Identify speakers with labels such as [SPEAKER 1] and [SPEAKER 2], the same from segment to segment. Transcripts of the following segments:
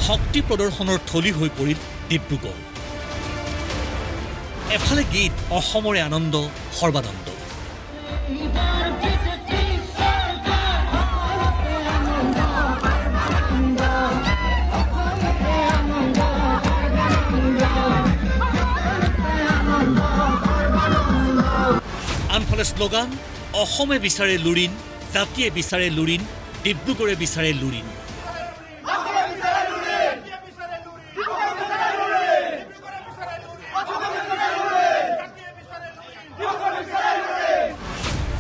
[SPEAKER 1] শক্তি প্ৰদৰ্শনৰ থলী হৈ পৰিল ডিব্ৰুগড়। এফালে গীত অসমৰে আনন্দ সৰ্বানন্দ, আনফালে শ্লোগান অসমে বিচাৰে লুৰিণ, জাতিয়ে বিচাৰে লুৰিণ, ডিব্ৰুগড়ে বিচাৰে লুৰিণ।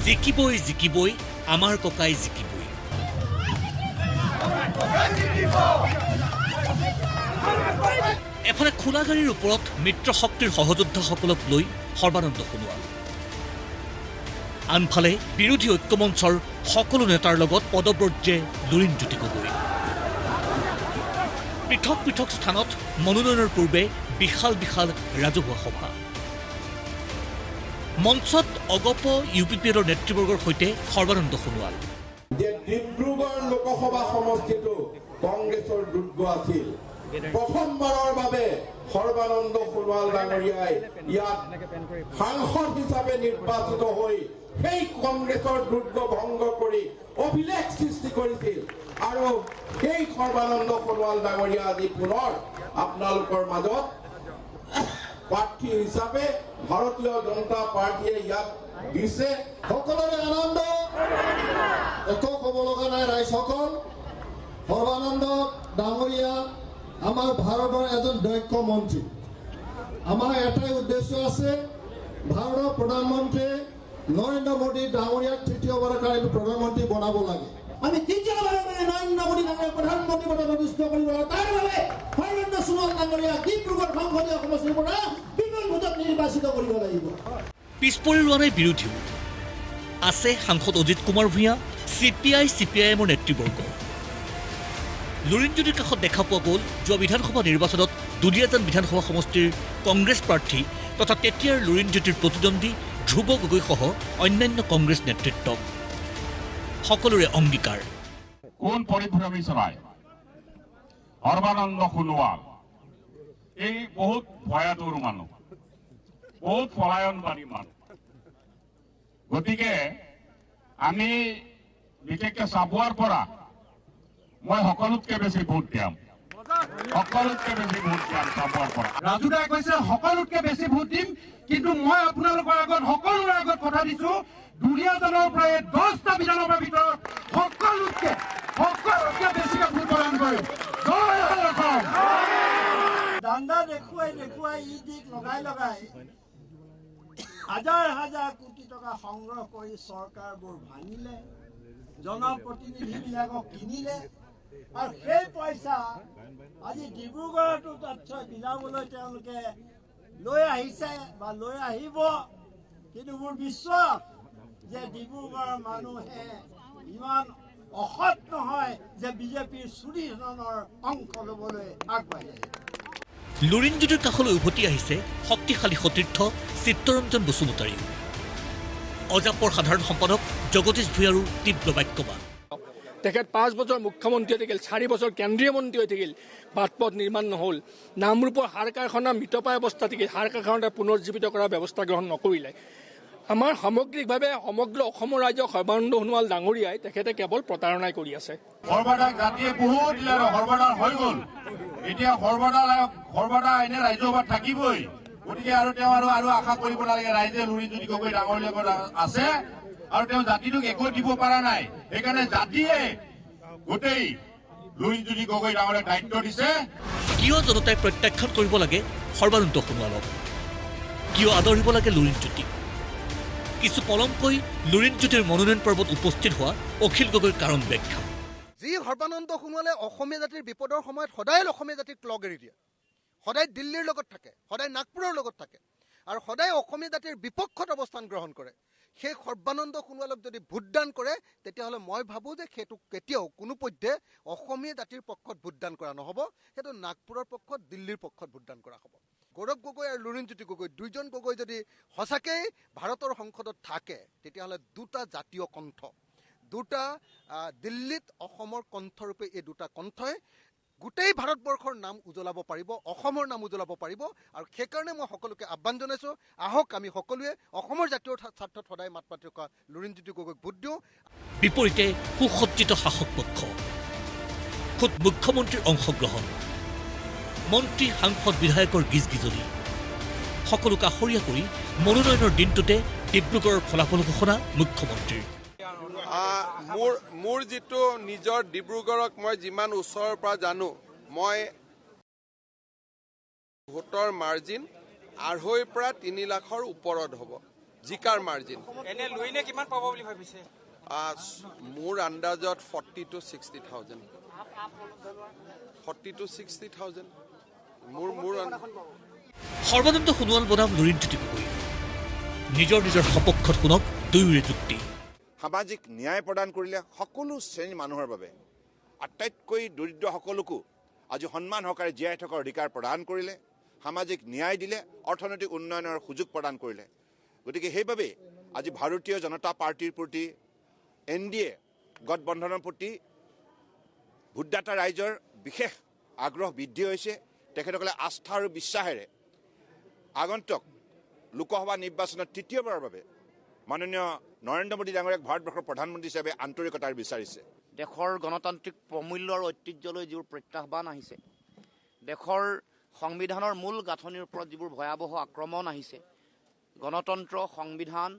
[SPEAKER 1] জিকিবই জিকিবই আমাৰ ককাই জিকিবই। এফালে খোলা গাড়ীৰ ওপৰত মিত্ৰ শক্তিৰ সহযোদ্ধাসকলক লৈ সৰ্বানন্দ সোণোৱাল, আনফালে বিৰোধী ঐক্যমঞ্চৰ সকলো নেতাৰ লগত পদব্ৰজে লুৰিণজ্যোতি গগৈ। পৃথক পৃথক স্থানত মনোনয়নৰ পূৰ্বে বিশাল বিশাল ৰাজহুৱা সভা। মঞ্চত অগপ ইউপিপিএলৰ নেতৃবৰ্গৰ সৈতে সৰ্বানন্দ সোণোৱাল।
[SPEAKER 2] ডিব্ৰুগড় লোকসভা সমষ্টিটো কংগ্ৰেছৰ দুৰ্গ আছিল। প্ৰথমবাৰৰ বাবে সৰ্বানন্দ সোণোৱাল ডাঙৰীয়াই ইয়াত সাংসদ হিচাপে নিৰ্বাচিত হৈ সেই কংগ্ৰেছৰ দুৰ্গ ভংগ কৰি অভিলেখ সৃষ্টি কৰিছিল। আৰু সেই সৰ্বানন্দ সোণোৱাল ডাঙৰীয়া আজি পুনৰ আপোনালোকৰ মাজত প্ৰাৰ্থী হিচাপে ভাৰতীয় জনতা পাৰ্টীয়ে ইয়াক দিছে। সকলোৰে আনন্দ, একো ক'ব লগা নাই ৰাইজসকল। সৰ্বানন্দ ডাঙৰীয়া আমাৰ ভাৰতৰ এজন দক্ষ মন্ত্ৰী। আমাৰ এটাই উদ্দেশ্য আছে, ভাৰতৰ প্ৰধানমন্ত্ৰী নৰেন্দ্ৰ মোদী ডাঙৰীয়াক তৃতীয়বাৰৰ কাৰণে প্ৰধানমন্ত্ৰী বনাব লাগে। আমি তৃতীয়বাৰৰ কাৰণে নৰেন্দ্ৰ মোদী ডাঙৰীয়াক প্ৰধানমন্ত্ৰী পদত অধিষ্ঠ কৰিব লাগে। তাৰ বাবে সৰ্বানন্দ সোণোৱাল ডাঙৰীয়াক ডিব্ৰুগড় সংসদীয় সমষ্টিৰ পৰা বিপুল ভোটত নিৰ্বাচিত কৰিব লাগিব।
[SPEAKER 1] পিছ পৰি ৰোৱা নাই বিৰোধীও। আছে সাংসদ অজিত কুমাৰ ভূঞা, CPI-CPIMৰ নেতৃবৰ্গ। লুৰিণজ্যোতিৰ কাষত দেখা পোৱা গ'ল যোৱা বিধানসভা নিৰ্বাচনত দুলীয়াজান বিধানসভা সমষ্টিৰ কংগ্ৰেছ প্ৰাৰ্থী তথা তেতিয়াৰ লুৰিণজ্যোতিৰ প্ৰতিদ্বন্দ্বী ধ্ৰুৱ গগৈসহ অন্যান্য কংগ্ৰেছ নেতৃত্বক। সকলোৰে অংগীকাৰ,
[SPEAKER 3] কোন পৰিভ্ৰমী চৰাই সৰ্বানন্দ সোণোৱাল এই বহুত ভয়াতুৰ মানুহ, বহুত পলায়নবাদী মানুহ। গতিকে আমি বিশেষকৈ চাবুৱাৰ পৰা মই সকলোতকৈ বেছি ভোট দিম, সকলোতকৈ বেছি ভোট দিম চাবুৱাৰ পৰা।
[SPEAKER 4] ৰাজু দাই কৈছে সকলোতকৈ বেছি ভোট দিম, কিন্তু মই আপোনালোকৰ আগত সকলোৰে আগত কথা দিছো, দুলীয়াজানৰ পৰা 10টা বিধানসভাৰ ভিতৰত সকলোতকৈ বেছিকৈ ভোট প্ৰদান কৰিম। জয় অসম।
[SPEAKER 5] দাণ্ডা দেখুৱাই ই দিক লগাই হাজাৰ হাজাৰ কোটি টকা সংগ্ৰহ কৰি চৰকাৰবোৰ ভাঙিলে, জনপ্ৰতিনিধিবিলাকক কিনিলে, আৰু সেই পইচা আজি ডিব্ৰুগড়তো তাত বিলাবলৈ তেওঁলোকে লৈ আহিছে বা লৈ আহিব। কিন্তু মোৰ বিশ্বাস যে ডিব্ৰুগড়ৰ মানুহে ইমান অসৎ নহয় যে বিজেপিৰ চুৰি ধৰণৰ অংশ ল'বলৈ আগবাঢ়ি আহিব।
[SPEAKER 1] লুৰিণজ্যোতিৰ কাষলৈ উভতি আহিছে শক্তিশালী সতীৰ্থ চিত্তৰঞ্জন বসুমতাৰীও। অজাপৰ সাধাৰণ সম্পাদক জগদীশ ভূঞাৰো তীব্ৰ বাক্যবান।
[SPEAKER 6] তেখেত 5 বছৰ মুখ্যমন্ত্ৰী হৈ থাকিল, 4 বছৰ কেন্দ্ৰীয় মন্ত্ৰী হৈ থাকিল, বাট-পথ নিৰ্মাণ নহ'ল। নামৰূপৰ সাৰ কাৰখানা মৃতপ্ৰায় অৱস্থা থাকিল, সাৰ কাৰখানা পুনৰুজ্জীৱিত কৰাৰ ব্যৱস্থা গ্ৰহণ নকৰিলে। আমাৰ সামগ্ৰিকভাৱে সমগ্ৰ অসমৰ ৰাইজক সৰ্বানন্দ সোণোৱাল ডাঙৰীয়াই তেখেতে কেৱল প্ৰতাৰণাই কৰি আছে।
[SPEAKER 3] সৰ্বদাক জাতিয়ে বহুত দিলে আৰু সৰ্বদাৰ হৈ গ'ল। এতিয়া সৰ্বদা এনে ৰাজ্যসভাত থাকিবই। গতিকে আৰু তেওঁ আৰু আশা কৰিব নালাগে। ৰাইজে লুৰিণজ্যোতি গগৈ ডাঙৰীয়াৰ লগত আছে আৰু তেওঁ জাতিটোক একো দিব পৰা নাই। সেইকাৰণে জাতিয়ে গোটেই লুৰিণজ্যোতি গগৈ ডাঙৰীয়াক দায়িত্ব দিছে।
[SPEAKER 1] কিয় জনতাই প্ৰত্যাখ্যান কৰিব লাগে সৰ্বানন্দ সোণোৱালক? কিয় আদৰিব লাগে লুৰিণজ্যোতিক? কিছু পলমকৈ লুৰিণজ্যোতিৰ মনোনয়ন পৰ্বত উপস্থিত হোৱা অখিল গগৈৰ কাৰণ ব্যাখ্যা।
[SPEAKER 7] যি সৰ্বানন্দ সোণোৱালে অসমীয়া জাতিৰ বিপদৰ সময়ত সদায় অসমীয়া জাতিক লগ এৰি দিয়ে, সদায় দিল্লীৰ লগত থাকে, সদায় নাগপুৰৰ লগত থাকে, আৰু সদায় অসমীয়া জাতিৰ বিপক্ষত অৱস্থান গ্ৰহণ কৰে। সেই সৰ্বানন্দ সোণোৱালক যদি ভোটদান কৰে, তেতিয়াহ'লে মই ভাবোঁ যে সেইটো কেতিয়াও কোনোপধ্যে অসমীয়া জাতিৰ পক্ষত ভোটদান কৰা নহ'ব, সেইটো নাগপুৰৰ পক্ষত, দিল্লীৰ পক্ষত ভোটদান কৰা হ'ব। গৌৰৱ গগৈ আৰু লুৰিণজ্যোতি গগৈ, দুইজন গগৈ যদি সঁচাকৈ ভাৰতৰ সংসদত থাকে, তেতিয়াহ'লে দুটা জাতীয় কণ্ঠ, দুটা দিল্লীত অসমৰ কণ্ঠৰূপে এই দুটা কণ্ঠই গোটেই ভাৰতবৰ্ষৰ নাম উজ্বলাব পাৰিব, অসমৰ নাম উজ্বলাব পাৰিব। আৰু সেইকাৰণে মই সকলোকে আহ্বান জনাইছোঁ, আহক আমি সকলোৱে অসমৰ জাতীয় স্বাৰ্থত সদায় মাত মাতি থকা লুৰিণজ্যোতি গগৈক ভোট দিওঁ।
[SPEAKER 1] বিপৰীতে সুসজ্জিত শাসক পক্ষ, খোদ মুখ্যমন্ত্ৰীৰ অংশগ্ৰহণ, মন্ত্ৰী সাংসদ বিধায়কৰ গিজগিজনি, সকলো কাষৰীয়া কৰি মনোনয়নৰ দিনটোতে ডিব্ৰুগড়ৰ ফলাফল ঘোষণা মুখ্যমন্ত্ৰীৰ।
[SPEAKER 8] মোৰ যিটো নিজৰ ডিব্ৰুগড়ক মই যিমান ওচৰৰ পৰা জানো, মই ভোটৰ মাৰ্জিন 2.5 পৰা 3 লাখৰ ওপৰত হ'ব জিকাৰ মাৰ্জিন।
[SPEAKER 9] এনে লুইনে কিমান পাব বুলি ভাবিছে?
[SPEAKER 8] মোৰ আন্দাজত 40 to 60,000। 40 to 60,000 মোৰ
[SPEAKER 1] সৰ্বানন্দ সোণোৱাল বনাম লুৰিণজ্যোতি গগৈ। নিজৰ সপক্ষত শুনক দুয়োৰে যুক্তি।
[SPEAKER 10] সামাজিক ন্যায় প্ৰদান কৰিলে সকলো শ্ৰেণীৰ মানুহৰ বাবে, আটাইতকৈ দৰিদ্ৰ সকলোকো আজি সন্মান সহকাৰে জীয়াই থকাৰ অধিকাৰ প্ৰদান কৰিলে, সামাজিক ন্যায় দিলে, অৰ্থনৈতিক উন্নয়নৰ সুযোগ প্ৰদান কৰিলে। গতিকে সেইবাবে আজি ভাৰতীয় জনতা পাৰ্টীৰ প্ৰতি, NDA গঠবন্ধনৰ প্ৰতি ভোটদাতা ৰাইজৰ বিশেষ আগ্ৰহ বৃদ্ধি হৈছে। তেখেতসকলে আস্থা আৰু বিশ্বাসেৰে আগন্তুক লোকসভা নিৰ্বাচনত তৃতীয়বাৰৰ বাবে মাননীয় নৰেন্দ্ৰ মোদী ডাঙৰীয়াক ভাৰতবৰ্ষৰ প্ৰধানমন্ত্ৰী হিচাপে আন্তৰিকতাৰে বিচাৰিছে।
[SPEAKER 11] দেশৰ গণতান্ত্ৰিক প্ৰমূল্য আৰু ঐতিহ্যলৈ যিবোৰ প্ৰত্যাহ্বান আহিছে, দেশৰ সংবিধানৰ মূল গাঁথনিৰ ওপৰত যিবোৰ ভয়াৱহ আক্ৰমণ আহিছে, গণতন্ত্ৰ, সংবিধান,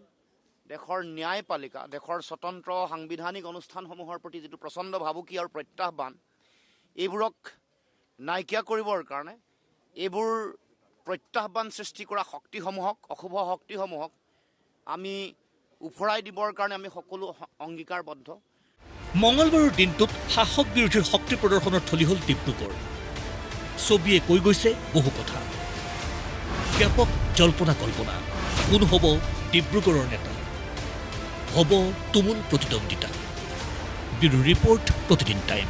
[SPEAKER 11] দেশৰ ন্যায়পালিকা, দেশৰ স্বতন্ত্ৰ সাংবিধানিক অনুষ্ঠানসমূহৰ প্ৰতি যিটো প্ৰচণ্ড ভাবুকি আৰু প্ৰত্যাহ্বান, এইবোৰক নাইকিয়া কৰিবৰ কাৰণে এইবোৰ প্ৰত্যাহ্বান সৃষ্টি কৰা শক্তিসমূহক, অশুভ শক্তিসমূহক আমি উফৰাই দিবৰ কাৰণে আমি সকলো অংগীকাৰবদ্ধ।
[SPEAKER 1] মঙলবাৰৰ দিনটোত শাসক বিৰোধীৰ শক্তি প্ৰদৰ্শনৰ থলী হ'ল ডিব্ৰুগড়। ছবিয়ে কৈ গৈছে বহু কথা। ব্যাপক জল্পনা কল্পনা, কোন হ'ব ডিব্ৰুগড়ৰ নেতা, হ'ব তুমুল প্ৰতিদ্বন্দ্বিতা। ব্যুৰো ৰিপৰ্ট, প্ৰতিদিন টাইম।